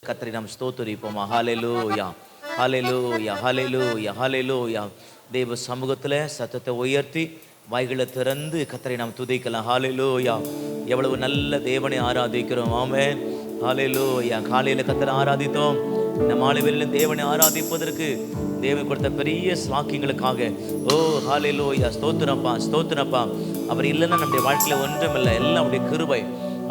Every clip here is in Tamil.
கர்த்தரை நாம் ஸ்தோத்திரிப்போமா. ஹல்லேலூயா, ஹல்லேலூயா, ஹல்லேலூயா, ஹல்லேலூயா. தேவ சமூகத்தில் சத்தத்தை உயர்த்தி வாய்களை திறந்து கர்த்தரை நாம் துதிக்கலாம். ஹல்லேலூயா. எவ்வளவு நல்ல தேவனை ஆராதிக்கிறோம். ஆமென். ஹல்லேலூயா. காலையில் கர்த்தரை ஆராதித்தோம். இந்த மாலை வேளையிலும் தேவனை ஆராதிப்பதற்கு தேவன் கொடுத்த பெரிய ஸ்லாக்கியங்களுக்காக ஹல்லேலூயா. ஸ்தோத்திரப்பா, ஸ்தோத்திரப்பா. அவர் இல்லைன்னா நம்முடைய வாழ்க்கையில் ஒன்றுமில்லை. எல்லாம் அவருடைய கிருபை,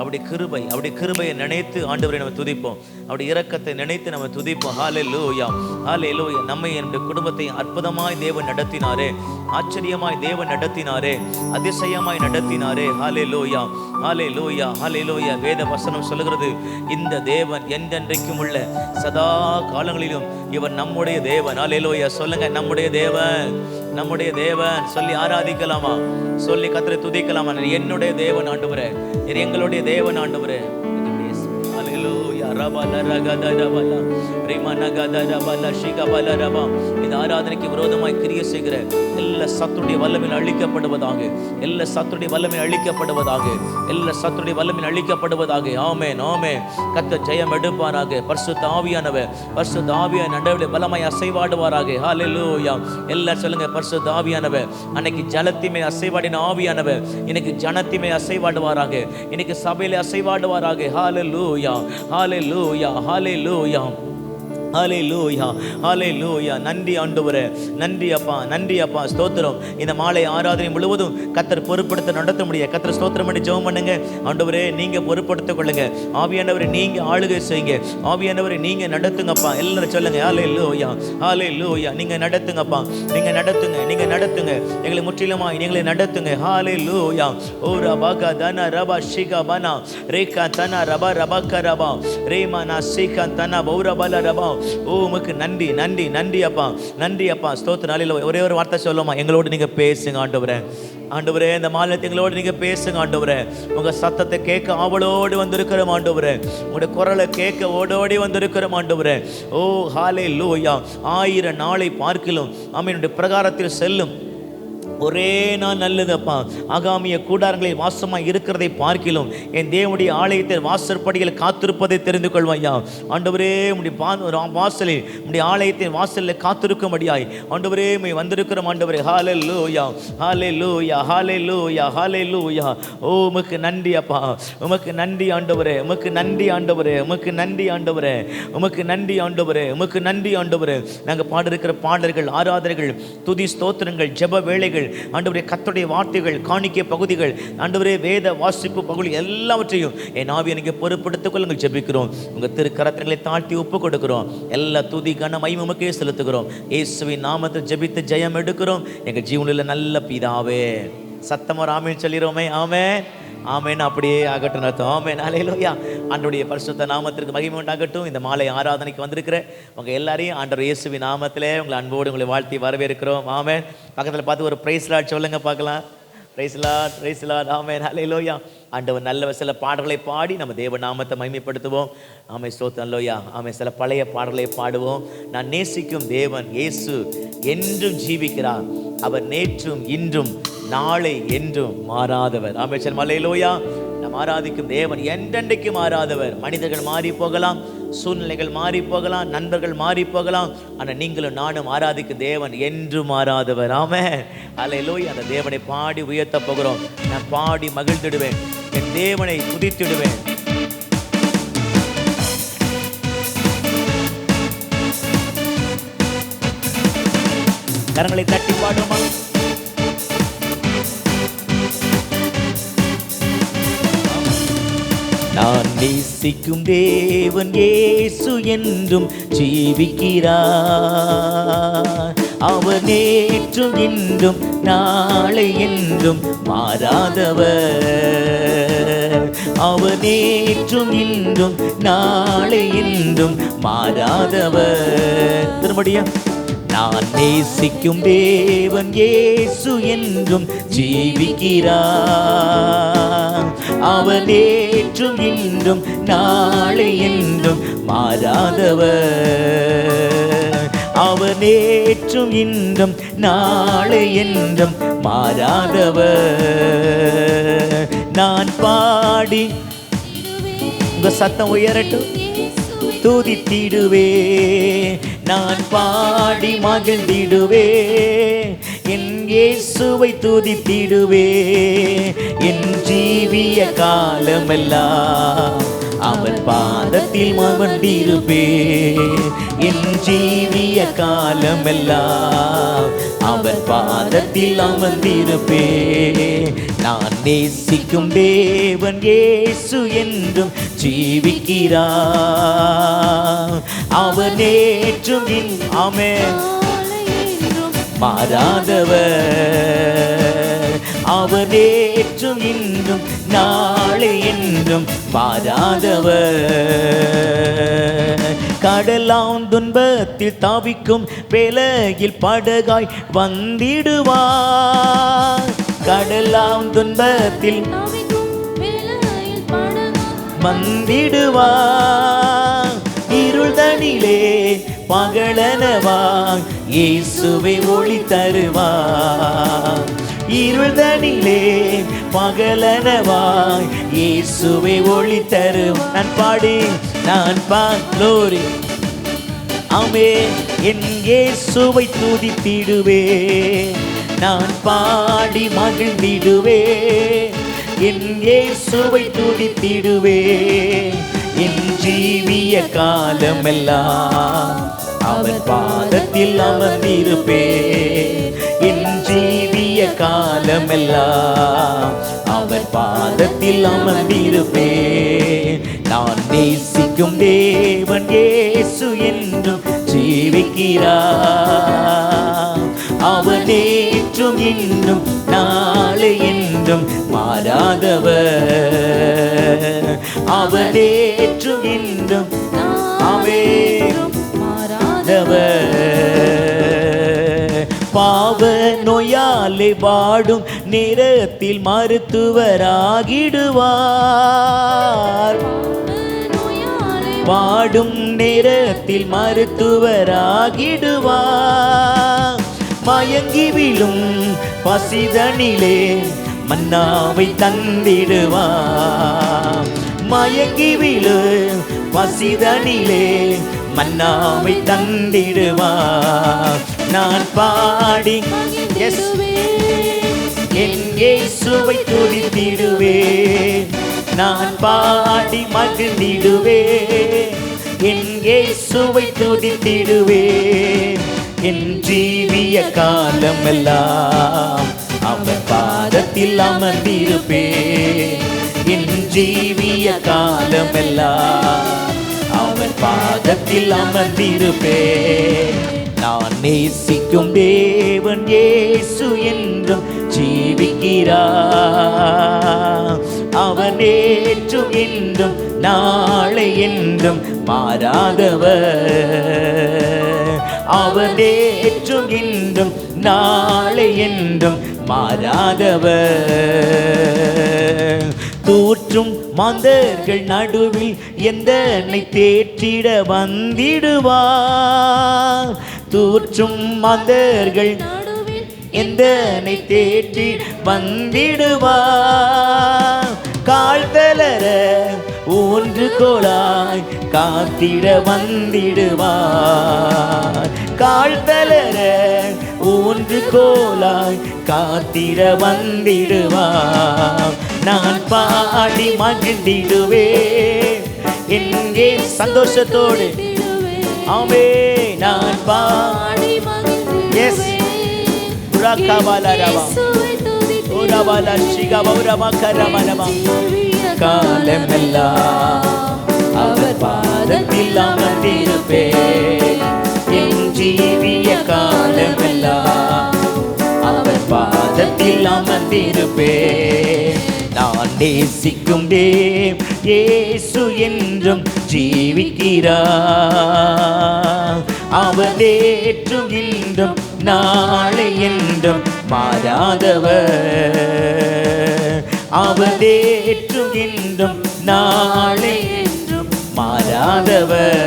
அப்படி கிருபை, அப்படி கிருபையை நினைத்து ஆண்டவரை நம்ம துதிப்போம். அப்படி இரக்கத்தை நினைத்து நம்ம துதிப்போம். ஹல்லேலூயா, ஹல்லேலூயா. நம்மை என்னுடைய குடும்பத்தை அற்புதமாய் தேவன் நடத்தினாரே, ஆச்சரியமாய் தேவன் நடத்தினாரே, அதிசயமாய் நடத்தினாரே. ஹல்லேலூயா, ஹல்லேலூயா, ஹல்லேலூயா. வேத வசனம் சொல்லுகிறது, இந்த தேவன் என்றென்றைக்கும் உள்ள சதா காலங்களிலும் இவர் நம்முடைய தேவன். ஹல்லேலூயா. சொல்லுங்க, நம்முடைய தேவன், நம்முடைய தேவன். சொல்லி ஆராதிக்கலாமா, சொல்லி கர்த்தரை துதிக்கலாமா. என்னுடைய தேவன் ஆண்டவரே, எங்களுடைய தேவன் ஆண்டவரே. இந்த ஆராதனைக்கு விரோதமாய் கிரியை செய்கிற எல்லா சத்துடைய வல்லமையில் அழிக்கப்படுவதாக, எல்லா சத்துடைய வல்லமையில் அழிக்கப்படுவதாக, எல்லா சத்துடைய வல்லமையில் அழிக்கப்படுவதாக. ஆமென், ஆமென். கர்த்தர் ஜெயம் எடுப்பாராக. பரிசுத்த ஆவியானவர், பரிசுத்த ஆவியான நடுவில் பலமாய் அசைவாடுவாராக. ஹல்லேலூயா. எல்லாம் சொல்லுங்க, பரிசுத்த ஆவியானவர். அன்னைக்கு ஜலத்திமே அசைவாடின ஆவியானவர் இன்னைக்கு ஜனத்திமே அசைவாடுவாராக, இன்னைக்கு சபையில அசைவாடுவாராக. ஹல்லேலூயா, ஹல்லேலூயா, ஹல்லேலூயா, ஹல்லேலூயா, ஹல்லேலூயா. நன்றி ஆண்டவரே, நன்றி அப்பா, நன்றி அப்பா. ஸ்தோத்திரம். இந்த மாலை ஆராதனை முழுவதும் கர்த்தர் பொறுப்படுத்த நடத்த முடியாது. கர்த்தர் ஸ்தோத்திரம் பண்ணி ஜெபம் பண்ணுங்க. ஆண்டவரே, நீங்க பொறுப்படுத்திக் கொள்ளுங்க. ஆவியானவரை நீங்க ஆளுகை செய்யுங்க. ஆவியானவரை நீங்க நடத்துங்கப்பா. எல்லாரும் சொல்லுங்க, ஹல்லேலூயா, ஹல்லேலூயா. நீங்க நடத்துங்கப்பா, நீங்க நடத்துங்க, நீங்க நடத்துங்க. எங்களை முற்றிலுமா நீங்களே நடத்துங்க. ஹல்லேலூயா. ஓ ரபா தன ரபா ஷிகா பனா ரேகா தன ரபா ரபா ரபா ரேமா நா சீகா தன பௌரபல ரபா. ஓ உமக்கு நன்றி, நன்றி, நன்றி அப்பா, நன்றி அப்பா. ஸ்தோத்திர நாளில் ஒரே ஒரு வார்த்தை சொல்லுமா, எங்களோடு நீங்க பேசுங்க ஆண்டவரே. ஆண்டவரே, இந்த மாநிலத்தை எங்களோடு நீங்க பேசுங்க ஆண்டவரே. உங்க சத்தத்தை கேட்க ஆவலோடு வந்திருக்கிறோம் ஆண்டவரே. உங்களுடைய குரலை கேட்க ஓடோடி வந்திருக்கிறோம் ஆண்டவரே. ஓ ஹல்லேலூயா. 1000 நாளை பார்க்கிலும் ஆமென் பிரகாரத்தில் செல்லும் ஒரே நாள் நல்லதப்பா. ஆகாமிய கூடாரங்களில் வாசமாய் இருக்கிறதை பார்க்கிலும் என் தேவனுடைய ஆலயத்தில் வாசற்படியில் காத்திருப்பதை தெரிந்து கொள்வாயா ஆண்டவரே. வாசலில் உடைய ஆலயத்தின் வாசலில் காத்திருக்கும்படியாய் ஆண்டவரே வந்திருக்கிறோம் ஆண்டவரே. ஹல்லேலூயா, ஹல்லேலூயா, ஹல்லேலூயா, ஹல்லேலூயா. ஓ உமக்கு நன்றி அப்பா, உமக்கு நன்றி ஆண்டவரே, உமக்கு நன்றி ஆண்டவரே, உமக்கு நன்றி ஆண்டவரே, உமக்கு நன்றி ஆண்டவரே, உமக்கு நன்றி ஆண்டவரே. நாங்கள் பாடிருக்கிற பாடல்கள், ஆராதனைகள், துதி ஸ்தோத்திரங்கள், ஜெப வேளைகள் ஆண்டவரே, கர்த்தருடைய வார்த்தைகள், காணிக்கை பகுதிகள், ஆண்டவரே வேத வாசிப்பு பகுதி எல்லாவற்றையும் என் ஆவியை நீங்க பொறுப்படுத்திக் கொள்ளுங்கள். ஜெபிக்கிறோம். உங்க திருக்கரங்களை தாழ்த்தி ஒப்பு கொடுக்கிறோம். எல்லா துதி கன மகிமை உமக்கே செலுத்துகிறோம். இயேசுவின் நாமத்தில் ஜெபித்து ஜெயம் எடுக்கிறோம். எங்க ஜீவனில் நல்ல பிதாவே. சத்தமா ஆமென் சொல்லிரோமே. ஆமென், ஆமென். அப்படியே ஆகட்டும் அர்த்தம். ஆமென், ஹல்லேலூயா. ஆண்டவருடைய பரிசுத்த நாமத்திற்கு மகிமை உண்டாகட்டும். இந்த மாலை ஆராதனைக்கு வந்திருக்கிற உங்க எல்லாரையும் ஆண்டவர் இயேசுவின் நாமத்திலே உங்களை அன்போடு உங்களை வாழ்த்தி வரவேற்கிறோம். ஆமென். பக்கத்தில் பார்த்து ஒரு பிரைஸ் லார்ட் சொல்லுங்க பார்க்கலாம். Praise lord, praise lord. ஆமென், ஹல்லேலூயா. ஆண்டவர் நல்ல சில பாடல்களை பாடி நம்ம தேவ நாமத்தை மகிமைப்படுத்துவோம். ஆமென், ஸ்தோத்திரம். ஹல்லேலூயா. ஆமென். சில பழைய பாடல்களை பாடுவோம். நான் நேசிக்கும் தேவன் இயேசு என்றும் ஜீவிக்கிறார். அவர் நேற்றும் இன்றும் நாளை என்றும் மாறாதவர். ஆமென். ஹல்லேலூயா. நாம் ஆராதிக்கும் தேவன் என்றென்றைக்கு மாறாதவர். மனிதர்கள் மாறி போகலாம், சூழ்நிலைகள் மாறி போகலாம், நண்பர்கள் மாறி போகலாம், ஆனால் நீங்களும் நானும் ஆராதிக்கும் தேவன் என்று மாறாதவர். ஆமென், ஹல்லேலூயா. அந்த தேவனை பாடி உயர்த்த போகிறோம். நான் பாடி மகிழ்ந்திடுவேன், என் தேவனை துதித்திடுவேன். கரங்களை தட்டி பாடுமா. நான் நேசிக்கும் தேவன் இயேசு என்றும் ஜீவிக்கிறார். அவர் நேற்றும் இன்றும் நாளை என்றும் மாறாதவர். அவர் நேற்றும் இன்றும் நாளை என்றும் மாறாதவர். திரும்படியா. நான் நேசிக்கும் தேவன் இயேசு என்றும் ஜீவிக்கிறார். அவர் நேற்றும் இன்றும் நாளை என்றும் மாறாதவர். அவர் நேற்றும் இன்றும் நாளை என்றும் மாறாதவர். நான் பாடி உங்க சத்தம் உயரட்டும், துதித்திடுவே, நான் பாடி மகிழ்ந்திடுவே, என் இயேசுவை துதித்திடுவே, என் ஜீவிய காலமெல்லாம் அவர் பாதத்தில் அமர்ந்திருப்பே, என் ஜீவிய காலமெல்லாம் அவர் பாதத்தில் அமர்ந்திருப்பே. நான் நேசிக்கும் தேவன் இயேசு என்றும் ஜீவிக்கிறார், அவர் நேற்றும் ஆமென் மாறாதவர், அவர் நேற்றும் இன்றும் நாளை என்றும் மாறாதவர். கடலாம் துன்பத்தில் தாவிக்கும் வேளையில் படகாய் வந்திடுவார், கடலாம் துன்பத்தில் வந்திடுவார், இருள்தனிலே பகலனவாய் இயேசுவை ஒளி தருவார், இருள்தனிலே பகலனவாய் இயேசுவை ஒளி தருவார். நான் பாடி ஆமென், என் இயேசுவை துதித்திடுவே, நான் பாடி மகிழ்ந்திடுவே, என் இயேசுவை துதித்திடுவே, என் ஜீவிய காலமெல்லாம் அவர் பாதத்தில் அமர்ந்திருப்பே, என் ஜீவிய காலமெல்லாம் அவர் பாதத்தில் அமர்ந்திருப்பே. நான் நேசிக்கும் தேவன் இயேசு என்றும் ஜீவிக்கிறார், அவர் நேற்றும் இன்றும் நாளை என்றும் மாறாதவர், அவர் நேற்றும் இன்றும் மாறாதவர். பாவ நோயாலே வாடும் நேரத்தில் மருத்துவராகிடுவார், வாடும் நேரத்தில் மருத்துவராகிடுவார். மயங்கி விழும் பசிதனிலே மன்னாவை தந்திடுவார், மயங்கி விழும் பசிதனிலே மன்னாவை தந்திடுவார். நான் பாடி என் இயேசுவை துதித்திடுவே, நான் பாடி மகிழ்ந்திடுவே, என் இயேசுவை துதித்திடுவே, என் ஜீவிய காலமெல்லாம் அவர் பாதத்தில் அமர்ந்திருப்பே, என் ஜீவிய காலமெல்லாம் அவர் பாதத்தில் அமர்ந்திருப்பே. நான் நேசிக்கும் தேவன் இயேசு என்றும் ஜீவிக்கிறார், அவர் நேற்றும் இன்றும் நாளை என்றும் மாறாதவர், அவர் நேற்றும் இன்றும் நாளை என்றும் மாறாதவர். தூற்றும் மாந்தர்கள் நடுவில் எந்தனை தேற்றிட வந்திடுவார், தூற்றும் மாந்தர்கள் எந்தனை தேற்றி வந்திடுவார். கால் தளர ஊன்று கோளாய் காத்திட வந்திடுவார், கால் தளர ஊன்று கோளாய் காத்திட வந்திடுவார். நான் பாடி மகிழ்ந்திடுவே, எங்கே சந்தோஷத்தோடு ஆமென், நான் பாடி மகிழ்ந்திடுவே. காலமெல்லாம் அவர் பாதத்தில் அமர்ந்திருப்பே, என் ஜீவிய காலமெல்லாம் அவர் பாதத்தில் அமர்ந்திருப்பே. நான் நேசிக்கும் தேவன் இயேசு என்றும் ஜீவிக்கிறார், அவர் நேற்றும் இன்றும் நாளை என்றும் மாறாதவர், அவர் நேற்றும் இன்றும் நாளை என்றும் மாறாதவர்.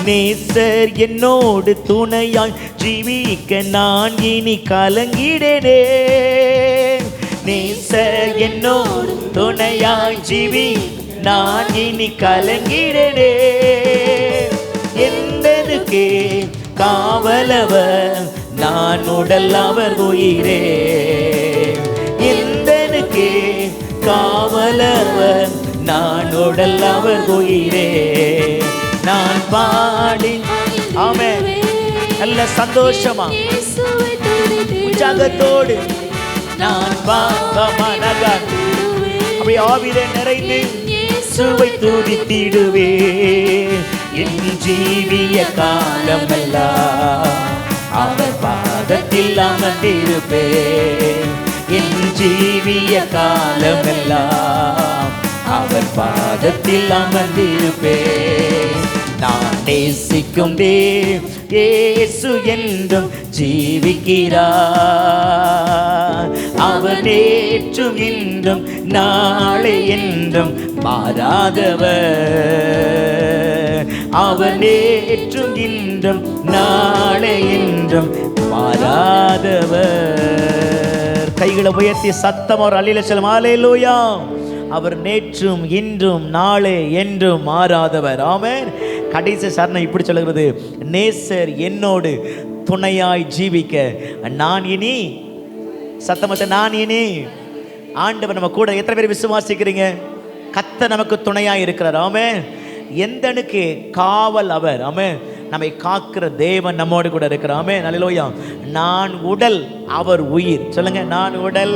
நேசர் என்னோடு துணையாய் ஜீவிக்க நான் இனி கலங்கிடனே, நேசர் என்னோடு துணையாய் ஜீவிக்க நான் இனி கலங்கிடனே. எந்தனுக்கே காவலவர், நான் உடல் அவர் உயிரே. எந்தனுக்கே காவலவர், நான் உடல் அவர் உயிரே. நான் பாடி ஆமென் நல்ல சந்தோஷமா உற்சாகத்தோடு நான் பாகமனகன் அப்படி ஆவிலே நிறைந்து சுவை துதித்திடுவே. என் ஜீவிய காலமெல்லாம் அவர் பாதத்தில் அமர்ந்திருப்பே. என் ஜீவிய காலமெல்லாம் அவர் பாதத்தில் அமர்ந்திருப்பே. நான் நேசிக்கும் இயேசு என்றும் ஜீவிக்கிறார். அவர் நேற்றும் இன்றும் நாளை என்றும் மாறாதவர். அவர் நேற்றும் இன்றும் நாளை என்றும் மாறாதவர். கைகளை உயர்த்தி சத்தம் ஒரு அல்லேலூயா சொல்லுங்க. அல்லேலூயா. அவர் நேற்றும் இன்றும் நாளே என்றும் மாறாதவர். ஆமென். கடைசி சரணம் இப்படி சொல்லுகிறது, நேசர் என்னோடு துணையாய் ஜீவிக்க நான் இனி சத்தமத்த நான் இனி. ஆண்டவர் நம்ம கூட எத்தனை பேர் விசுவாசிக்கிறீங்க? கர்த்தர் நமக்கு துணையாய் இருக்கிறார். ஆமென். எந்தனுக்கு காவல் அவர். ஆமென். நம்மை காக்கிற தேவன் நம்மோடு கூட இருக்கிறார். ஆமென். அல்லேலூயா. நான் உடல் அவர் உயிர். சொல்லுங்க, நான் உடல்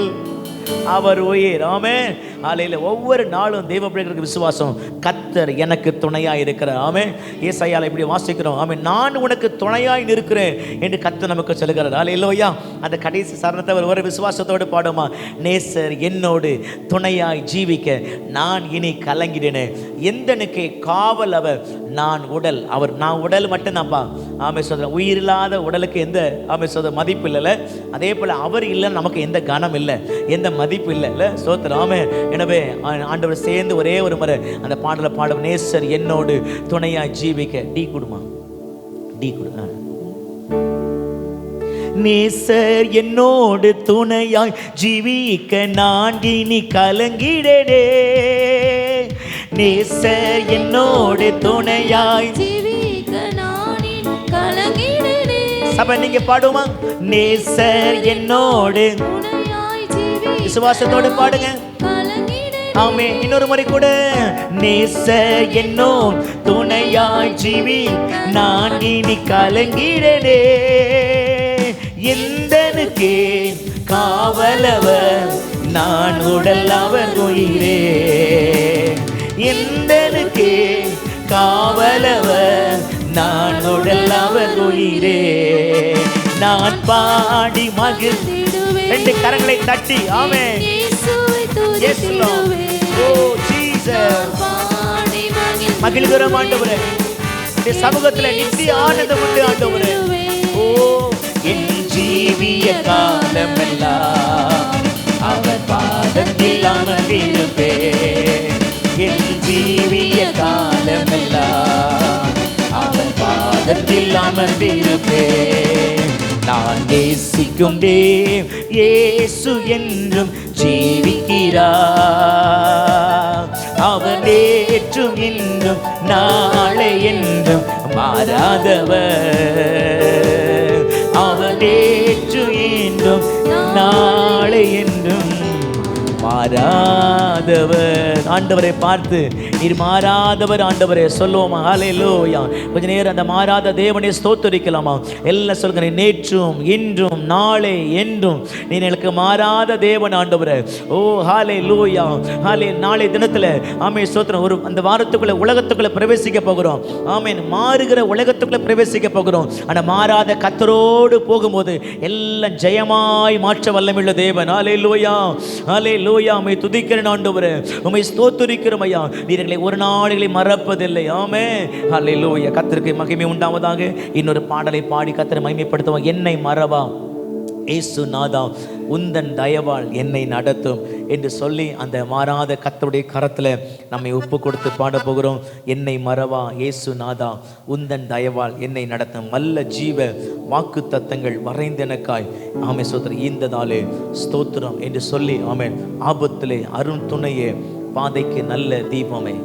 அவர் உயிர். ஆமென். ஆலையில ஒவ்வொரு நாளும் தெய்வ பிள்ளைகளுக்கு விசுவாசம், கர்த்தர் எனக்கு துணையாய் இருக்கிறார். ஆமென். ஏசாயால இப்படி வாசிக்கிறோம். ஆமென். நான் உனக்கு துணையாய் நிற்கிறேன் என்று கர்த்தர் நமக்கு சொல்லுகிறார். அல்லேலூயா. அந்த கடைசி சரணத்தை ஒரு விசுவாசத்தோடு பாடுமா. நேசர் என்னோடு துணையாய் ஜீவிக்க நான் இனி கலங்கிடனே. எந்தனுக்கு காவல் அவர், நான் உடல் அவர். நான் உடல் மட்டும்தான்ப்பா. ஆமே சொல்றேன். உயிர் இல்லாத உடலுக்கு எந்த ஆமே சொல்ற மதிப்பு இல்லைல்ல, அதே போல அவர் இல்லைன்னு நமக்கு எந்த கனம் இல்லை, எந்த மதிப்பு இல்லைல்ல. சோத்திரம். ஆமே. எனவே ஆண்டவர் சேர்ந்து ஒரே ஒரு முறை அந்த பாடலை பாடும். நேசர் என்னோடு துணையாய் ஜீவிக்க. டி குடுமா, டி குடு. நேசர் என்னோடு துணையாய் ஜீவிக்க நான் இனி கலங்கிடனே. நேசர் என்னோடு துணையாய் ஜீவிக்க நான் இனி கலங்கிடனே. சபை நீங்க பாடுமா. நேசர் என்னோடு துணையாய் ஜீவிக்க. விசுவாசத்தோடு பாடுங்க. ஆமே. இன்னொரு முறை கூட. நேசர் என்னோடு துணையாய் ஜீவிக்க நான் இனி கலங்கிடனே. எந்தனுக்கு காவலவர், நான் உடல் அவர் உயிரே. எந்தனுக்கு காவலவர், நான் உடல் அவர் உயிரே. நான் பாடி மகிழ்ந்திடுவேன். ரெண்டு கரங்களை தட்டி. ஆமென். Yes Lord. Oh Jesus. மகிழ்கிறோம் ஆண்டவரே. இந்த சமூகத்துல நித்திய ஆனந்தம் உண்டு ஆண்டவரே. ஓ என் ஜீவிய காலமெல்லாம் அவர் பாதத்தில் அமர்ந்திருப்பேன். என் ஜீவிய காலமெல்லாம் அவர் பாதத்தில் அமர்ந்திருப்பேன். நான் நேசிக்கும் இயேசு என்றும் ஜீவிக்கிறார். அவர் நேற்றும் இன்றும் நாளை என்றும் மாறாதவர். அவர் நேற்றும் இன்றும் நாளை என்றும் மாறாதவர். ஆண்டவரை பார்த்து நீர் மாறாதவர் ஆண்டவரே சொல்லுவோமா. ஹல்லேலூயா. கொஞ்ச நேரம் அந்த மாறாத தேவனை ஸ்தோத்திரிக்கலாமா. எல்லாம் சொல்லுங்க. நேற்றும் இன்றும் நாளை என்றும் நீ எனக்கு மாறாத தேவன் ஆண்டவரே. ஓ ஹல்லேலூயா. ஹல்லே. நாளை தினத்துல ஆமே ஸ்தோத்திரம். ஒரு அந்த வாரத்துக்குள்ள உலகத்துக்குள்ள பிரவேசிக்க போகிறோம். ஆமென். மாறுகிற உலகத்துக்குள்ள பிரவேசிக்க போகிறோம். ஆனா மாறாத கர்த்தரோடு போகும்போது எல்லாம் ஜெயமாய் மாற்ற வல்லமையுள்ள தேவன். ஹல்லேலூயா. ஹல்லேலூயா. உம்மை துதிக்கிறேன் ஆண்டவரே. உம்மை ஸ்தோத்திரிக்கிறோம் ஐயா. நீர் எங்களை ஒரு நாளிலே மறப்பதில்லை. ஆமென். ஹல்லேலூயா. கர்த்தருக்கு மகிமை உண்டாவதாக. இன்னொரு பாடலை பாடி கர்த்தரை மகிமைப்படுத்துவோம். என்னை மறவா இயேசு நாதா, உந்தன் தயவால் என்னை நடத்தும் என்று சொல்லி அந்த மாறாத கர்த்தருடைய கரத்தில் நம்மை ஒப்பு கொடுத்து பாட போகிறோம். என்னை மறவா இயேசு நாதா, உந்தன் தயவால் என்னை நடத்தும். நல்ல ஜீவ வாக்கு தத்தங்கள் வரைந்தெனக்காய் ஆமே சோத்திரம் இந்த நாளே ஸ்தோத்திரம் என்று சொல்லி ஆமேன். ஆபத்திலே அருண் துணையே பாதைக்கு நல்ல தீபமே.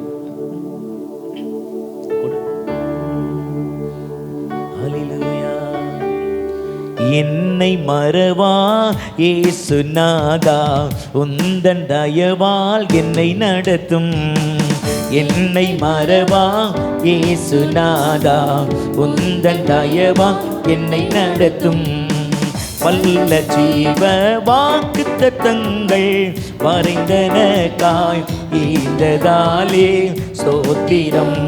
என்னை மறவா இயேசுநாதா, உந்தன் தயவால் என்னை நடத்தும். என்னை மறவா இயேசுநாதா, உந்தன் தயவால் என்னை நடத்தும். வல்ல ஜீவ வாக்குத்தத்தங்கள் வரைந்தனக்காய் ஈந்ததாலே ஸ்தோத்திரம்.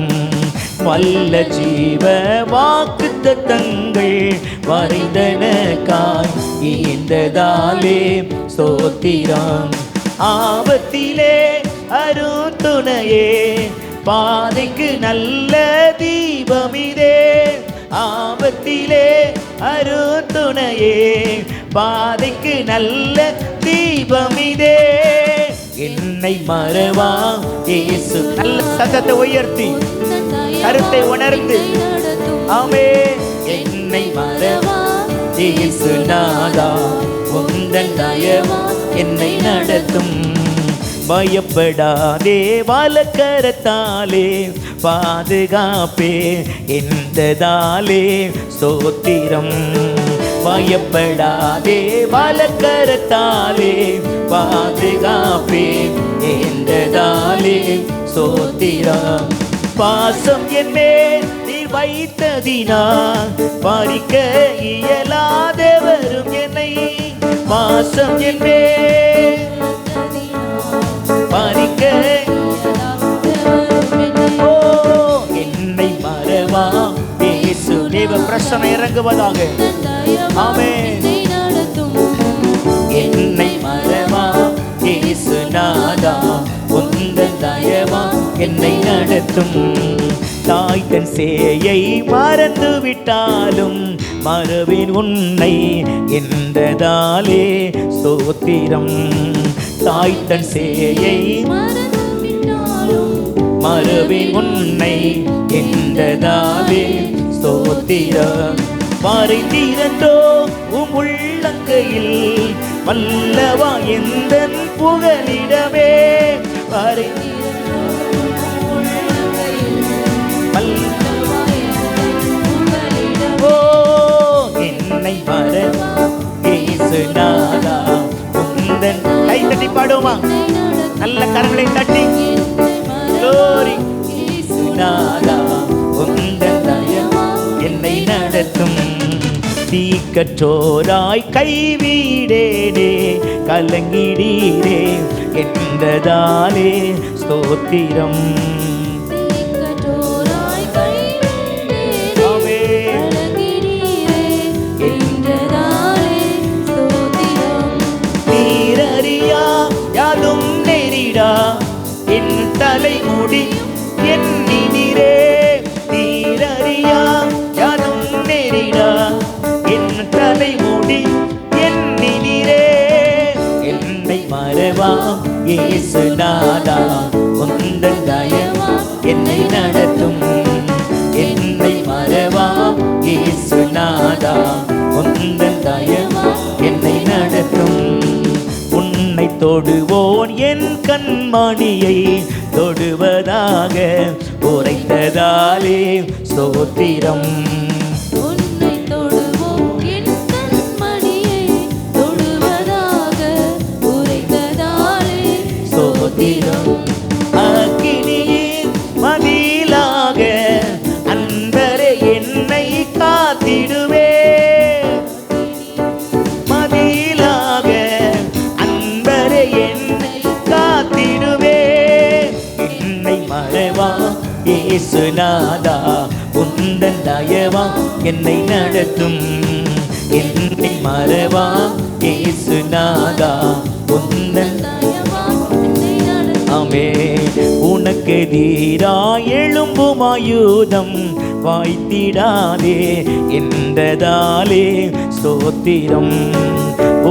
வல்ல ஜீவ வாக்குத்தத்தங்கள் வரைந்தனக்காய் ஈந்ததாலே ஸ்தோத்திரம். ஆபத்திலே அருந்துணையே, பாதைக்கு நல்ல தீபமிதே. ஆபத்திலே அருந்துணையே, பாதைக்கு நல்ல தீபமிதே. என்னை மறவா இயேசு. நல்ல சத்தத்தை உயர்த்தி கருத்தை உணர்ந்து ஆமே. என்னை மறவா இயேசுநாதா, உந்தன் தயவா என்னை நடத்தும். பயப்படாதே வலக்கரத்தாலே பாதுகாப்பே என்றதாலே ஸ்தோத்திரம். பயப்படாதே வலக்கரத்தாலே பாதுகாப்பே என்றதாலே ஸ்தோத்திரம். பாசம் என்னேன் நீ வைத்ததினால் பறிக்க இயலாதவரும் என்னை. பாசம் என்னேன் பறிக்க என்னை மறவா இயேசு. தேவ பிரசன்னம் இறங்குவதாக. ஆமென். என்னை மறவா இயேசுநாதா, உந்தன் தயவா என்னை நடத்தும். தாய் தன் சேயை மறந்து விட்டாலும் மறவேன் உன்னை என்றதாலே ஸ்தோத்திரம். தாய் தன் சேயை மறவேன் உன்னை என்றதாலே ஸ்தோத்திரம். மறைந்திருந்தோ உம் உள்ளங்கையில் வல்லவா எந்தன் புகலிடமே. என்னை மறவா இயேசுநாதா, உந்தன். கை தட்டி பாடுமா? நல்ல கரங்களை தட்டி. glory இயேசுநாதா, உந்தன் தயவா என்னை நடத்தும். தீக்கற்றோராய் கைவிடேனே கலங்கிடீரே என்றதாலே ஸ்தோத்திரம். நீரறியா யாதும் நெறிடா என் தலைமுடி எண்ணினீரே. நீரறியா யாதும் நெறிடா என் தலைமுடி எண்ணினீரே. என்னை மறவா இயேசுநாதா, உந்தன் தயவா என்னை நடத்தும். என்னை மறவா இயேசுநாதா, உந்தன் தயவா என்னை நடத்தும். உன்னை தொடுவோன் என் கண்மணியை தொடுவதாக உரைத்ததாலே ஸ்தோத்திரம். உன்னை தொடுவோன் என் கண்மணியை தொடுவதாக உரைத்ததாலே ஸ்தோத்திரம். அக்கினியின் மதிலாக அன்பரே என்னை காத்திடுவே. மதிலாக அன்பரே என்னை காத்திடுவே. என்னை மறவா இயேசுநாதா, உந்தன் தயவா என்னை நடத்தும். என்னை மறவா இயேசுநாதா, உந்தன் தயவா என்னை நடத்தும். ஆமென். உனக்கு எதிராய் எழும்பும் ஆயுதம் வாய்த்திடாதே என்றதாலே ஸ்தோத்திரம்.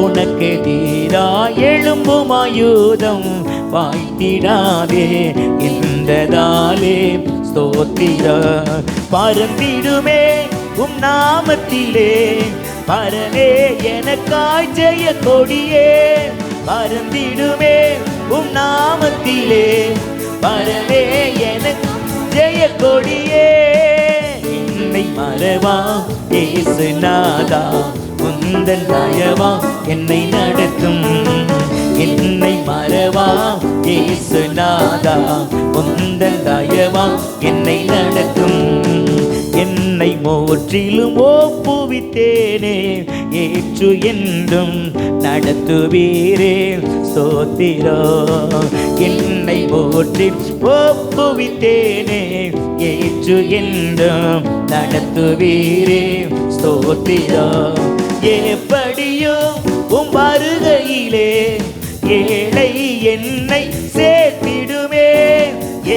உனக்கு எதிராய் எழும்பும் ஆயுதம் வாய்த்திடாதே என்றதாலே ஸ்தோத்திரம். பறந்திடுமே உம் நாமத்திலே பரனே எனக்காய் ஜெய கொடியே. பறந்திடுமே உம் நாமத்திலே வரவே எனக்கு ஜெய கொடியே. என்னை மறவா இயேசுநாதா, உந்தன் தயவா என்னை நடத்தும். என்னை மறவா இயேசுநாதா, உந்தன் தயவா என்னை நடத்தும். என்னை முற்றிலும் ஒப்புவித்தேனே, ஏற்று என்றும் நடத்துவீரே ஸ்தோத்திரம். என்னை முற்றி ஒப்புவித்தேனே, ஏற்று என்றும் நடத்துவீரே ஸ்தோத்திரம். எப்படியோ உம் வருகையிலே ஏழை என்னை சேர்த்திடுமே.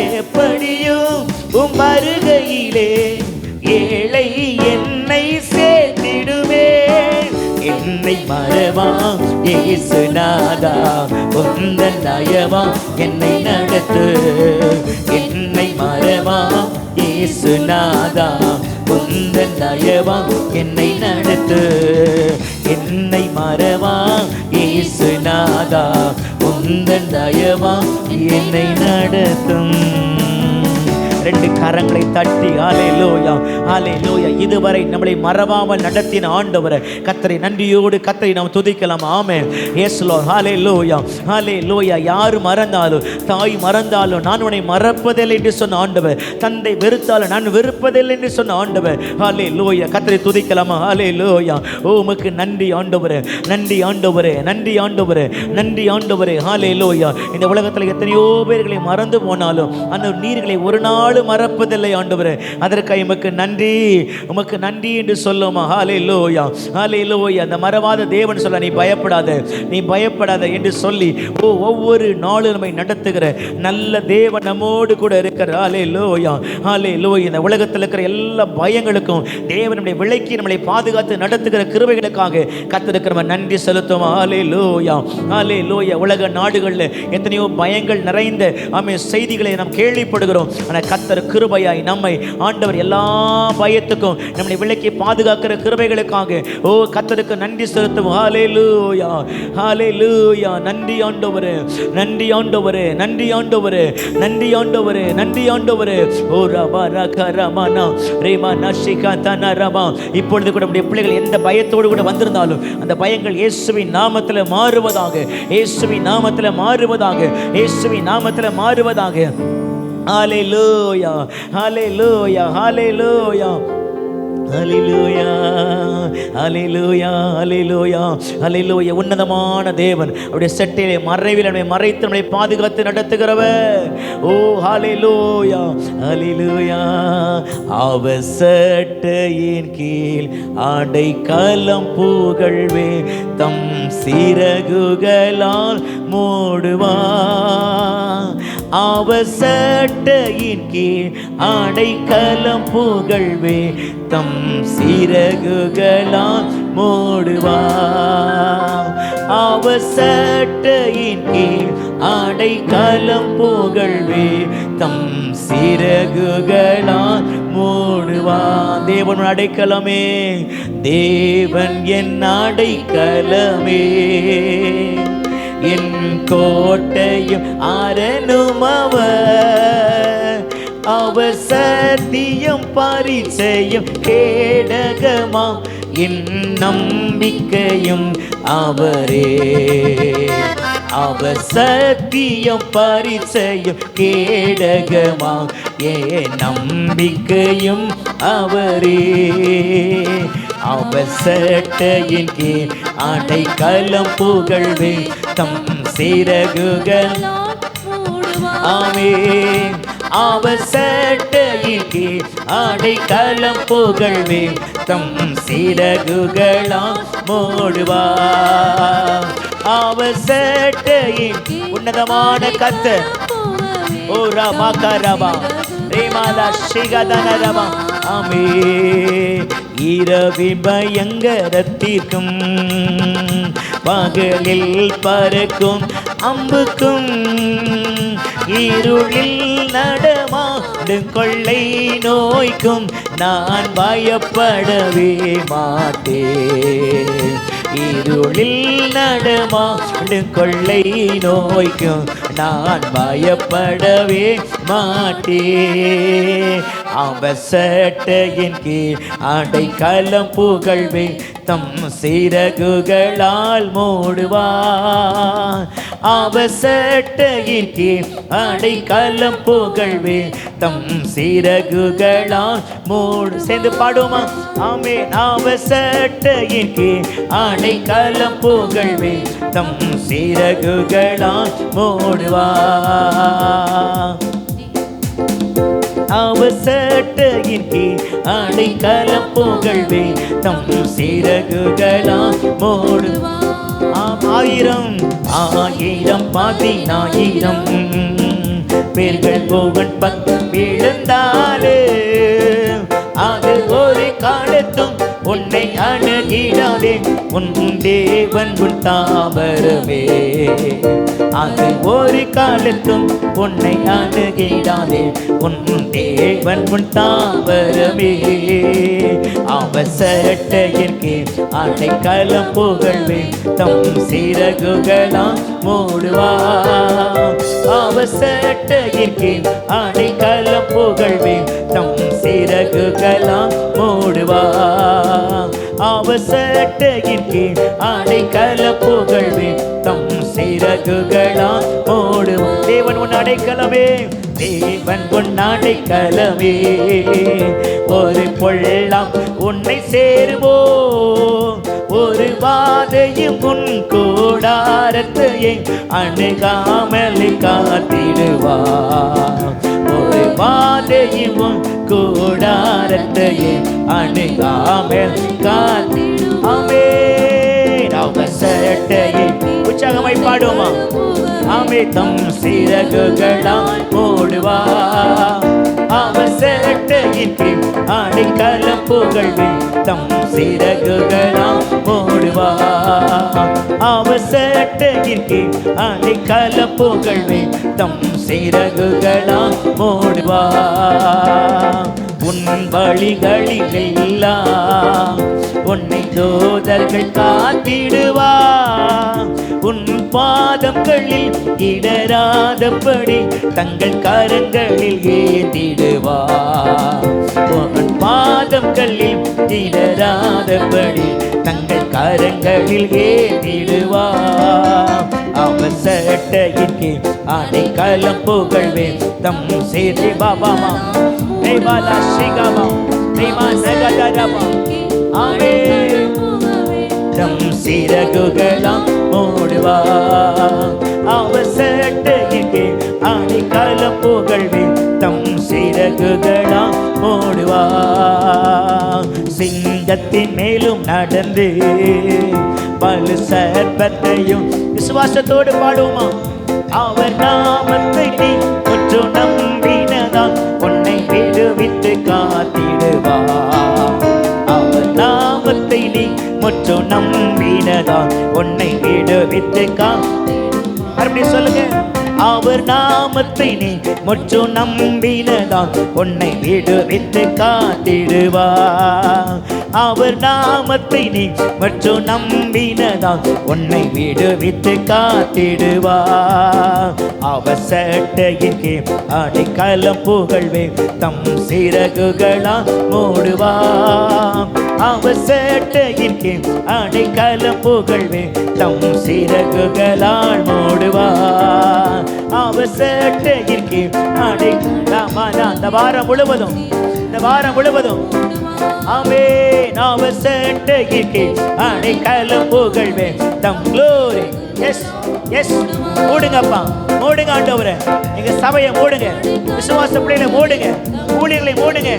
எப்படியும் உம் வருகையிலே ஏழை என்னை சேர்த்திடுமே. என்னை மறவா இயேசுநாதா, உந்தன் தயவா என்னை நடத்து. என்னை மறவா இயேசுநாதா, உந்தன் தயவா என்னை நடத்து. என்னை மறவா இயேசுநாதா, உந்தன் தயவா என்னை நடத்தும். ரெண்டு கரங்களை தட்டி ஹல்லேலூயா ஹல்லேலூயா. இதுவரை நம்மளை மறவாமல் நடத்தின ஆண்டவரை கர்த்தரை நன்றியோடு கர்த்தரை நாம் துதிக்கலாம். ஆமென். S Lord. ஹல்லேலூயா ஹல்லேலூயா. யார் மறந்தாலும், தாய் மறந்தாலும் நான் உன்னை மறப்பதில்லை என்று சொன்ன ஆண்டவர், தந்தை வெறுத்தாலும் நான் வெறுப்பதில்லை என்று சொன்ன ஆண்டவர். ஹல்லேலூயா. கர்த்தரை துதிக்கலாமா? ஹல்லேலூயா. ஓ உமக்கு நன்றி ஆண்டவரே, நன்றி ஆண்டவரே, நன்றி ஆண்டவரே, நன்றி ஆண்டவரே. ஹல்லேலூயா. இந்த உலகத்தில் எத்தனையோ பேர்களை மறந்து போனாலும் அந்த நீர்களை ஒரு நாள் மறப்பதில்லை ஆண்டவரே. அதற்காக உமக்கு நன்றி, உமக்கு நன்றி என்று சொல்லுமா? ஹல்லேலூயா ஹல்லேலூயா. அந்த மறவாத தேவன் சொல்ல, நீ பயப்படாத, நீ பயப்படாத என்று சொல்லி ஒவ்வொரு நாளும் நம்மை நடத்துகிற நல்ல தேவன் நம்மோடு கூட இருக்கிறார். ஹல்லேலூயா ஹல்லேலூயா. இந்த உலகத்தில் இருக்கிற எல்லா பயங்களுக்கும் தேவன் நம்மை விலக்கி நம்மளை பாதுகாத்து நடத்துகிற கிருபைகளுக்காக கர்த்தருக்கு நம்ம நன்றி செலுத்துவோம். ஹல்லேலூயா ஹல்லேலூயா. உலக நாடுகளில் எத்தனையோ பயங்கள் நிறைந்த செய்திகளை நாம் கேள்விப்படுகிறோம். ஆனால் கர்த்தர் கிருபையாய் நம்மை ஆண்டவர் எல்லா பயத்துக்கும் நம்மை விலக்கி பாதுகாக்கிற கிருபைகளுக்காக ஓ கர்த்தருக்கு நன்றி செலுத்துவோம். ஹல்லேலூயா ஹல்லேலூயா. நன்றி ஆண்டவரே, நன்றி ஆண்டவரே, நன்றி ஆண்டவரே, நன்றி ஆண்டவரே, நன்றி ஆண்டவரே. ஓ ரபா ரகரமனா ரேமனா ஷிகதன ரபா. இப்பொழுது கூட நம்முடைய பிள்ளைகள் எந்த பயத்தோடு கூட வந்திருந்தாலும் அந்த பயங்கள் இயேசுவின் நாமத்தில் மாறுவதாக, இயேசுவின் நாமத்தில் மாறுவதாக, இயேசுவின் நாமத்தில் மாறுவதாக. ஹல்லேலூயா ஹல்லேலூயா ஹல்லேலூயா ஹல்லேலூயா ஹல்லேலூயா ஹல்லேலூயா ஹல்லேலூயா. உன்னதமான தேவன் அவருடைய செட்டையிலே மறைவில் நம்மை மறைத்து நம்மை பாதுகாத்து நடத்துகிறவர். ஓ ஹல்லேலூயா ஹல்லேலூயா. அவர் செட்டையின் கீழ் அடைக்கலம் புகழ்வே, தம் சிறகுகளால் மூடுவார். அவர் செட்டையின் கீழ் அடைக்கலம் புகழ்வே, தம் சிறகுகளால் மூடுவார். அவர் செட்டையின் கீழ் அடைக்கலம் புகழ்வே, தம் சிறகுகளால் மூடுவார். தேவன் அடைக்கலமே, தேவன் என் அடைக்கலமே, என் கோட்டையும் அரணும் அவர். அவர் சத்தியம் பரிச்சயம் கேடகமா, என் நம்பிக்கையும் அவரே. அவர் சத்தியம் பரிச்சயம் கேடகமா, என் நம்பிக்கையும் அவரே. அவர் சட்டையின் கீழ் அடைக்கலம் புகழ்வே, தம் சிறகுகள் ஆமென். அவர் சட்டையின் கீழ் அடைக்கலம் புகழ்வே, தம் சிறகுகளால் மூடுவார். அவர் சட்டையின் உன்னதமான கர்த்தர். ஓ ரபா கரபா ரேமாலா ஷிகதனரபா. ஆமென். இரவின் பயங்கரத்திற்கும் பகலில் பறக்கும் அம்புக்கும், இருளில் நடமாடும் கொள்ளை நோய்க்கும் நான் பயப்படவே மாட்டேன். இருளில் நடமாடும் கொள்ளை நோய்க்கும் நான் பயப்படவே மாட்டேன். அவசட்டையின் கீழ் அடைக்கலம் புகழ்வே தம் சிறகுகளால் மூடுவார். அவசட்டையின் கீழ் அடைக்கலம் புகழ்வே தம் சிறகுகளால் மூடு. சேர்ந்து பாடுமா? ஆமென். அவசட்டையின் கீழ் அடைக்கலம் புகழ்வே தம் சிறகுகளால் மூடுவார். அவசட்டையின் கீழ் அடைக்கலம் புகழ்வே தம் சிறகுகளால் மூடுவார். ஆயிரம் ஆயிரம் 10,000 பேர்கள் புகழ் பக்கம் விழுந்தாலே அது ஒரு காலத்தும் உன்னை அணுகிடாதே. உன் தேவன் உன் தாவரமே. அது ஒரு காலத்தும் உன்னை அணுகிடாதே. உன் தேவன் உன் தாவரமே. அவசட்டையின் கீழ் அடைக்கலம் புகழ்வே தம் சிறகுகளால் மூடுவார். அவசட்டையின் கீழ் அடைக்கலம் புகழ்வே தம் சிறகுகளால் மூடுவார். அவசட்டையின் கீழ் அடைக்கலம் புகழ்வே தம் சிறகுகளால் மூடுவார். தேவன் உன் அடைக்கலமே. தேவன் உன் அடைக்கலமே. ஒரு பொல்லாம் உன்னை சேருவோ. ஒரு வாதையும் உன் கூடாரத்தையே அணுகாமல் காத்திடுவார். ஒரு வாதையும் உன் கூடாரத்தையே அணுகாமல் காத்திடுவாமே. அவசட்டையை உற்சாகமாய் பாடுவோமா? ஆமே. தம் சிறகுகளால் மூடுவார். அவசட்டையின் கீழ் அடைக்கலம் புகழ்வே தம் சிறகுகளால் மூடுவார். அவசட்டையின் கீழ் அடைக்கலம் புகழ்வே தம் சிறகுகளால் மூடுவார். உன் வழிகளில் எல்லாம் உன்னை தூதர்கள் காத்திடுவார். உன் பாதங்களில் இடராதபடி தங்கள் கரங்களில் ஏந்திடுவார். உன் பாதங்களில் இடராதபடி தங்கள் கரங்களில் ஏந்திடுவார். அவசட்டையின் கீழ் அடைக்கலம் புகழ்வே தம் சேதி பாபாமா தேவாலா சிகாமா தேவா நகதரமா. ஆமென். தம் சிறகுகளால் மூடுவார். அவசட்டையின் கீழ் அடைக்கலம் புகழ்வே தம் சிறகுகளால் மூடுவார். சிங்கத்தின் மேலும் நடந்து பலு சர்ப்பத்தையும் விசுவாசத்தோடு பாடுவோமா? அவர் நாமத்தை நீ முற்று நம்பினதால் உன்னை விடுவித்து காத்திடுவார். அவர் நாமத்தை நீ முற்று நம்பினதால் உன்னை விடுவித்து மறுபடியும் சொல்லுங்க. அவர் நாமத்தை நீ முற்று நம்பினதால் உன்னை விடுவித்து காத்திடுவார். அவர் நாமத்தை நீ முற்று நம்பினதால் உன்னை விடுவித்து காத்திடுவார். அவசட்டையின் கீழ் அடைக்கலம் புகழ்வே தம் சிறகுகளால் மூடுவார். அவசட்டையின் கீழ் அடைக்கலம் புகழ்வே தம் சிறகுகளால் மூடுவார். அவசட்டையின் கீழ் அடைக்கலம். இந்த வாரம் முழுவதும் ஆமென். அவசட்டையின் கீழ் அடைக்கலம் புகழ்வே தம் க்ளோரி. Yes yes. மூடுங்கப்பா, மூடுங்க ஆண்டவரே. எங்க சபையை மூடுங்க, விசுவாச பிள்ளைகளை மூடுங்க, ஊழியர்களை மூடுங்க.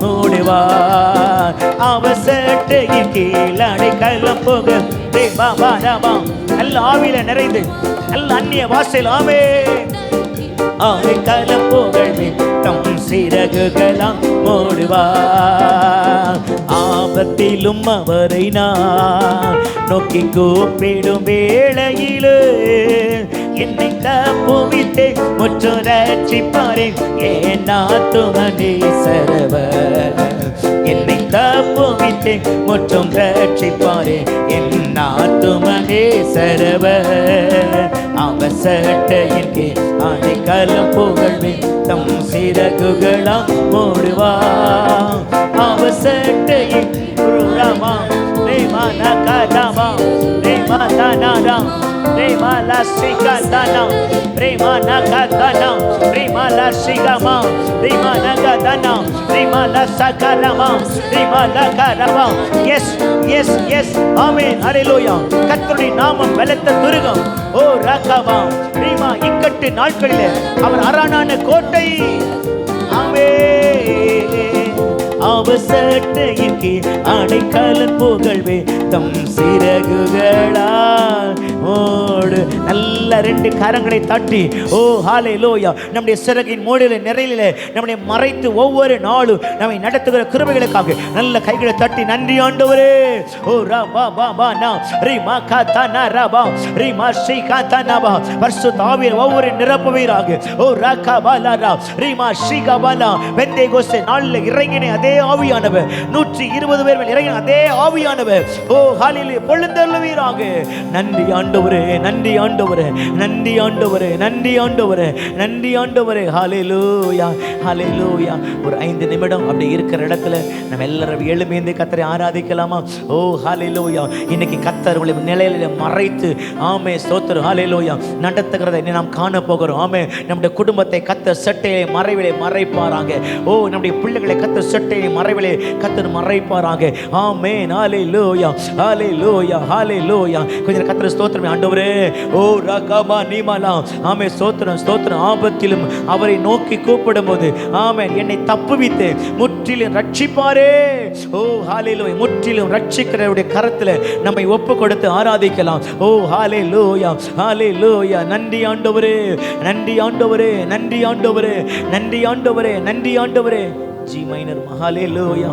மூடுவார். அவசட்டையின் கீழ் அடைக்கலம் புகழ்வே பாபா ராபா. நல்ல ஆவியில நிறைந்து நல்ல அந்நிய வாசல். ஆமென். அடைக்கலம் புகழ்வே தம் சிறகுகளால் மூடுவார். ஆபத்திலும் அவரை நான் நோக்கி கூப்பிடும் வேளையிலே என்னை தப்புவித்தே முற்று ரட்சிப்பாரே என் ஆத்தும நேசரவர். என்னை தப்புவித்தே முற்றும் ரட்சிப்பாரே என் ஆத்துமனே சரவர் அவர் சட்டையின் கீழ் அடைக்கலம் புகழ்வேன் தம் சிறகுகளாம் மூடுவா அவர் சட்டையின் ரமா ரேமான கதமா ரேமாதானா ரேமாலா சிகதானா ரேமானா கதனா ரேமாலா சிகமா ரேமானா கதனா ரேமாலா சகரமா ரேமாலா கரமா எஸ் எஸ் எஸ் ஆமென் ஹalleluya கர்த்தருடைய நாமம் பலத்த துருகம் ஓ ராகவா ரேமா இக்கட்டு நாட்களிலே அவர் அரணான கோட்டை ஆமென் அவர் சட்டையின் கீழ் அடைக்கலம் புகழ்வே தம் சிறகுகளால் ஓடு நல்ல ரெண்டு கரங்களை தட்டி ஓ ஹalleluya நம்முடைய சிறகின் மூடிலே நிறையிலே நம்மை மறைத்து ஒவ்வொரு நாளும் நம்மை நடத்துகிற கிருபைகளுக்காக நல்ல கைகளை தட்டி நன்றி ஆண்டவரே ஓ ரபா பா நா ரிமா கதனா ரபா ரிமா ஷிகதனா பரிசுத்த ஆவியானவர் ஒவ்வொரு நிரப்புவீராக ஓ ரகபலரா ரிமா ஷிகபலா பெந்தேகோஸ்தே நாளில் இறங்கின அதே ஆவியானவர் 120 பேர் மேல் இறங்கின அதே ஆவியானவர் ஓ ஹalleluya பொழுந்தருளுவீராக நன்றி ஆண்டவரே நன்றி ஆண்டவரே நன்றி ஆண்டவரே நன்றி ஆண்டவரே நன்றி ஆண்டவரே ஹalleluya ஹalleluya ஒரு 5 நிமிடம் அப்படி இருக்கிற இடத்துல நம்ம எல்லாரும் எழும்பி கர்த்தரை ஆராதிக்கலாமா ஓ ஹalleluya இன்னைக்கு கர்த்தர் உங்களை நிலையில மறைத்து ஆமே ஸ்தோத்திரம் ஹalleluya நடத்துகிறதை நாம் காண போகிறோம் ஆமே நம்முடைய குடும்பத்தை கர்த்தர் சட்டையை மறைவிலே மறைப்பாராங்க ஓ நம்முடைய பிள்ளைகளை கர்த்தர் சட்டையை மறைவிலே கர்த்தர் மறைப்பாராங்க ஆமென் ஹalleluya ஹalleluya ஹalleluya கொஞ்சம் கர்த்தர் ஸ்தோத்திரம் ஆண்டவரே ஓ ரகமா நீமாலா ஆமே ஸ்தோத்திரம் ஸ்தோத்திரம் ஆபத்திலும் அவரை நோக்கி கூப்பிடும்போது ஆமென் என்னை தப்புவித்து முற்றிலும் ரட்சிப்பாரே ஓ ஹalleluya முற்றிலும் ரட்சிக்கிறவருடைய கரத்தில் நம்மை ஒப்பு கொடுத்து ஆராதிக்கலாம் ஓ ஹalleluya ஹalleluya நன்றி ஆண்டவரே நன்றி ஆண்டவரே நன்றி ஆண்டவரே நன்றி ஆண்டவரே நன்றி ஆண்டவரே ஜி மைனர் ஹalleluya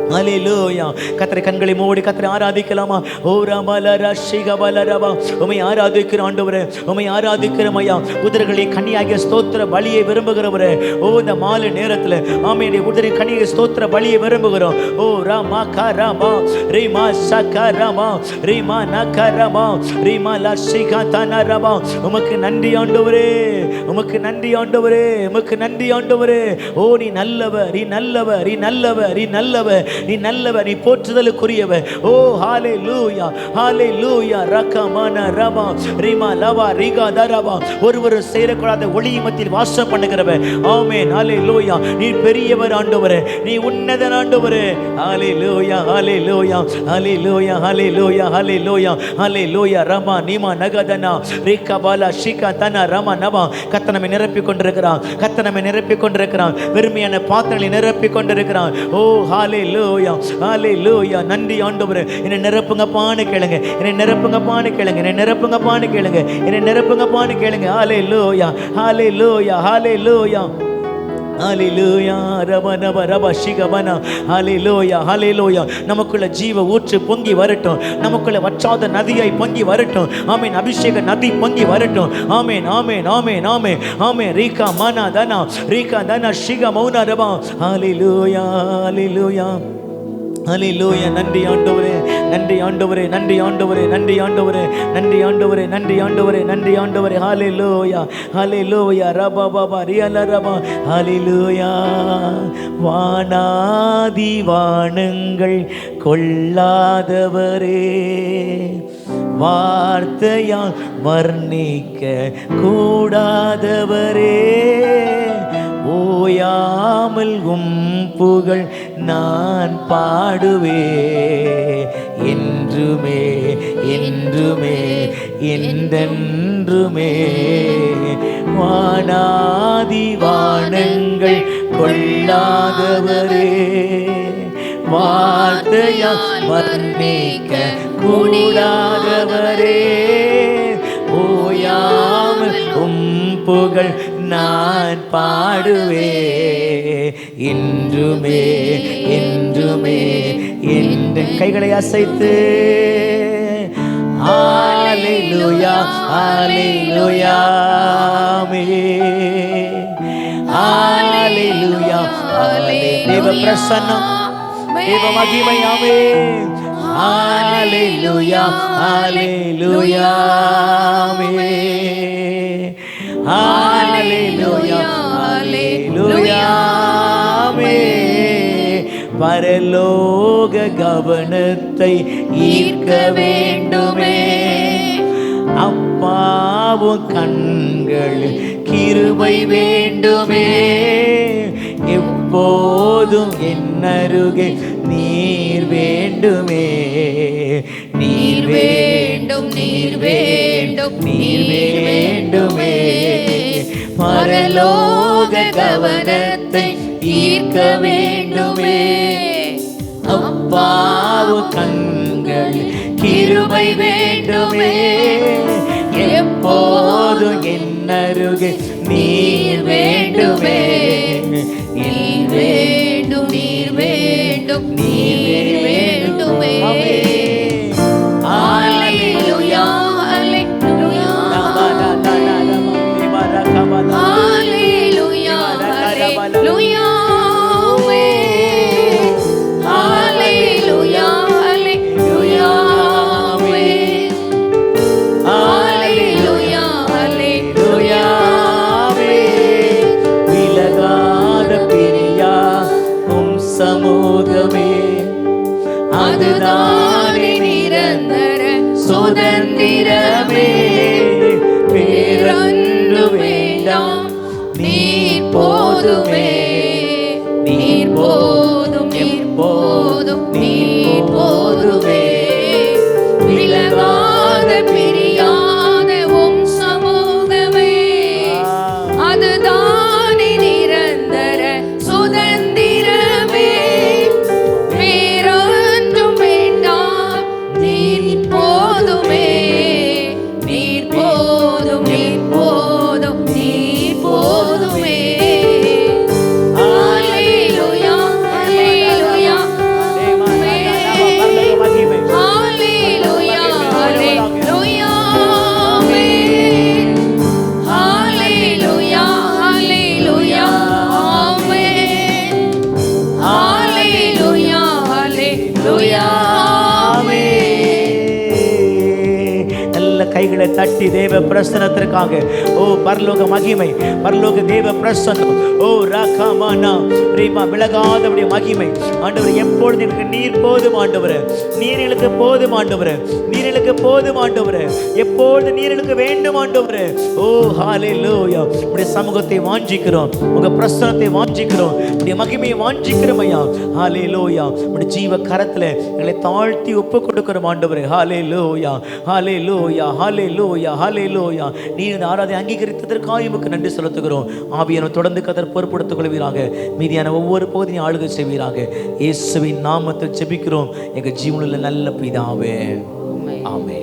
ஹalleluya கர்த்தரை கண்களை மூடி கர்த்தரை ஆராதிக்கலாமா ஓ ரமலர ஷிகபலரபா உம்மை ஆராதிக்கிற ஆண்டவரே உம்மை ஆராதிக்கிறோம் ஐயா உதடுகளை கனியாகிய ஸ்தோத்திர பலியை விரும்புகிறவரே ஓ இந்த மாலை நேரத்தில் ஆமென் உதடி கனியாகிய ஸ்தோத்திர பலியை விரும்புகிறோம் ஓ ரமா கரமா ரிமா சகரமா ரிமா நகரமா ரிமா லஷிகதனரபா உமக்கு நன்றி ஆண்டவரே உமக்கு நன்றி ஆண்டவரே உமக்கு நன்றி ஆண்டவரே ஓ நீ நல்லவர் நீ நல்லவர் நீ நல்லவர் நீ நல்லவர் நீ நல்லவர் நீ போற்றுதலுக்குரியவர் ஓ ஹalleluya ஹalleluya ரகமன ரபா ரிமா லவா ரிகா தரபா ஒருவர் சேரக்கூடாத ஒளியின் மத்தியில் வாசம் பண்ணுகிறவர் ஆமென் ஹalleluya நீ பெரியவர் ஆண்டவரே நீ உன்னதர் ஆண்டவரே ஹalleluya ஹalleluya ஹalleluya ஹalleluya ஹalleluya ஹalleluya ரமா நீமா நகதனா ரிகபலா ஷிகதனா ரமா நபா கர்த்தர் நம்மை நிரப்பிக் கொண்டிருக்கிறார் கர்த்தர் நம்மை நிரப்பிக் கொண்டிருக்கிறார் வெறுமையான பாத்திரங்களை நிரப்பிக் கொண்டிருக்கிறார் ஓ ஹalleluya ஹalleluya நன்றி ஆண்டவரே என்னை நிரப்புங்கப்பான்னு கேளுங்க என்னை நிரப்புங்கப்பான்னு கேளுங்க என்னை நிரப்புங்கப்பான்னு கேளுங்க என்னை நிரப்புங்கப்பான்னு கேளுங்க ஹalleluya ஹalleluya ஹalleluya ஹalleluya ரபனப ரப ஷிகபனா ஹalleluya ஹalleluya நமக்குள்ள ஜீவ ஊற்று பொங்கி வரட்டும் நமக்குள்ள வற்றாத நதியாய் பொங்கி வரட்டும் ஆமென் அபிஷேக நதி பொங்கி வரட்டும் ஆமென் ஆமென் ஆமென் ஆமென் ஆமென் ரீகா மனா தனா ஷிக மௌன ரபா ஹalleluya ஹalleluya ஹalleluya நன்றி ஆண்டவரே நன்றி ஆண்டவரே நன்றி ஆண்டவரே நன்றி ஆண்டவரே நன்றி ஆண்டவரே நன்றி ஆண்டவரே நன்றி ஆண்டவரே ஹalleluya ஹalleluya ரபா பாபா ரியல ரபா ஹalleluya வானாதி வானங்கள் கொள்ளாதவரே வார்த்தையால் வர்ணிக்க கூடாதவரே ஓயாமல் புகழ் நான் பாடுவே என்றுமே என்றுமே என்றென்றுமே வானாதி வானங்கள் கொள்ளாதவரே வார்த்தையால் வர்ணிக்க கூடாதவரே ஓயாமல் புகழ் நான் பாடுவே என்றுமே என்றுமே என்று கைகளை அசைத்து ஹalleluya ஹalleluya ஹalleluya தேவ பிரசன்னம் தேவ மகிமை ஆமென். ஹalleluya ஹalleluya ஆமென். ஹalleluya ஹalleluya ஆமென். பரலோக கவனத்தை ஈர்க்க வேண்டுமே, அப்பாவும் கண்களில் கிருபை வேண்டுமே, எப்போதும் என்னருகே நீர் வேண்டுமே, நீர் வேண்டும் நீர் வேண்டும் நீர் வேண்டுமே, பரலோக கவனத்தை ஈர்க்க வேண்டுமே, அப்பாவும் கண்களில் கிருபை வேண்டுமே, எப்போதும் என்னருகே நீர் வேண்டுமே, நீர் வேண்டும் நீர் வேண்டும் நீர் வேண்டுமே. ஹalleluya ஹalleluya ஹalleluya ஹalleluya ஹalleluya ஹalleluya ஹalleluya ஹalleluya விலகாத பிரியா உம் சமூகமே, அதுதானே நிரந்தர சுதந்திரமே, வேறொன்று வேண்டாம் நீர் போதுமே, நீர் போதும் நீர் போதும் நீர் போதுமே, விலகாத பிரியாத உம் சமூகமே, அதுதானே நிரந்தர சுதந்திரமே, வேறொன்றும் வேண்டாம் நீர் போதுமே, நீர் போதும் நீர் போதும் நீர் போதுமே. ஹalleluya ஹalleluya ஹalleluya ஹalleluya ஹalleluya ஹalleluya ஹalleluya ஹalleluya. நல்ல கைகளை தட்டி தேவ பிரசன்னத்திற்காக ஓ பரலோக மகிமை, பரலோக தேவ பிரசன்னம், ஓ ராகாமானா பிரேமா விலகாதவுடைய மகிமை. ஆண்டவர் எப்பொழுது எனக்கு நீர் போதும் ஆண்டவரே, நீர்களுக்கு போதும் ஆண்டவரே, நீர்களுக்கு போதும் ஆண்டவரே, எப்பொழுது நீர்களுக்கு வேண்டும் ஆண்டவரே. ஓ ஹalleluya, உடைய சமூகத்தை வாஞ்சிக்கிறோம், உங்க பிரசன்னத்தை வாஞ்சிக்கிறோம், உடைய மகிமையை வாஞ்சிக்கிறோம் ஐயா. ஹalleluya, உடைய ஜீவ கரத்துல எங்களை தாழ்த்தி ஒப்பு கொடுக்கிறோம் ஆண்டவரே. ஹalleluya ஹalleluya ஹalleluya ஹalleluya. நீர் ஆராதனை அங்கீகரித்ததற்காக உமக்கு நன்றி செலுத்துகிறோம். ஆவியானவர் தொடர்ந்து கதர் பொறுப்படுத்திக் கொள்வீராக, மீதியான ஒவ்வொரு பகுதியும் ஆளுகை செய்வீராக. இயேசுவின் நாமத்தில் ஜெபிக்கிறோம் எங்கள் ஜீவனுள்ள நல்ல பிதாவே, ஆமென்.